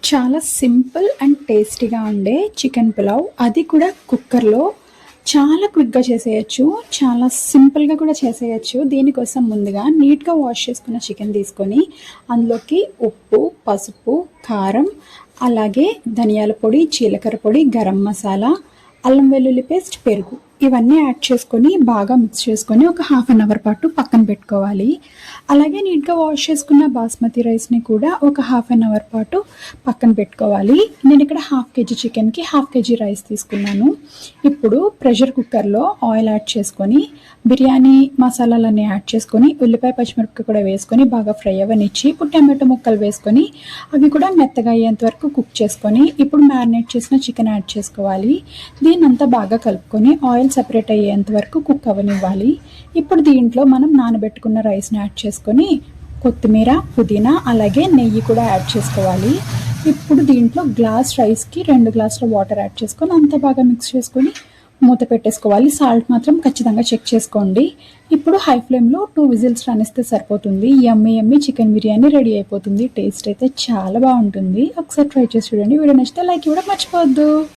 చాలా simple and టేస్టీగా ఉండే చికెన్ పులావ్, అది కూడా కుక్కర్లో చాలా క్విక్గా చేసేయచ్చు. చాలా సింపుల్గా కూడా చేసేయచ్చు. దీనికోసం ముందుగా నీట్గా వాష్ చేసుకున్న చికెన్ తీసుకొని అందులోకి ఉప్పు, పసుపు, కారం, అలాగే ధనియాల పొడి, జీలకర్ర పొడి, గరం మసాలా, అల్లం వెల్లుల్లి పేస్ట్, పెరుగు ఇవన్నీ యాడ్ చేసుకొని బాగా మిక్స్ చేసుకొని ఒక హాఫ్ అన్ అవర్ పాటు పక్కన పెట్టుకోవాలి. అలాగే నీట్గా వాష్ చేసుకున్న బాస్మతి రైస్ని కూడా ఒక హాఫ్ అన్ అవర్ పాటు పక్కన పెట్టుకోవాలి. నేను ఇక్కడ హాఫ్ కేజీ చికెన్కి హాఫ్ కేజీ రైస్ తీసుకున్నాను. ఇప్పుడు ప్రెషర్ కుక్కర్లో ఆయిల్ యాడ్ చేసుకొని బిర్యానీ మసాలాలన్నీ యాడ్ చేసుకొని ఉల్లిపాయ పచ్చిమిరపకాయ కూడా వేసుకొని బాగా ఫ్రై అవ్వనిచ్చి ఇప్పుడు టమాటో ముక్కలు వేసుకొని అవి కూడా మెత్తగా అయ్యేంత వరకు కుక్ చేసుకొని ఇప్పుడు మ్యారినేట్ చేసిన చికెన్ యాడ్ చేసుకోవాలి. దీన్నంతా బాగా కలుపుకొని ఆయిల్ సెపరేట్ అయ్యేంత వరకు కుక్ అవ్వనివ్వాలి. ఇప్పుడు దీంట్లో మనం నానబెట్టుకున్న రైస్ని యాడ్ చేసుకొని కొత్తిమీర, పుదీనా, అలాగే నెయ్యి కూడా యాడ్ చేసుకోవాలి. ఇప్పుడు దీంట్లో గ్లాస్ రైస్కి 2 గ్లాసుల వాటర్ యాడ్ చేసుకొని అంతా బాగా మిక్స్ చేసుకొని మూత పెట్టేసుకోవాలి. సాల్ట్ మాత్రం ఖచ్చితంగా చెక్ చేసుకోండి. ఇప్పుడు హై ఫ్లేమ్లో 2 విజిల్స్ రానిస్తే సరిపోతుంది. యమ్మీ యమ్మీ చికెన్ బిర్యానీ రెడీ అయిపోతుంది. టేస్ట్ అయితే చాలా బాగుంటుంది. ఒకసారి ట్రై చేసి చూడండి. వీడియో నచ్చితే లైక్ ఇవ్వడం మర్చిపోవద్దు.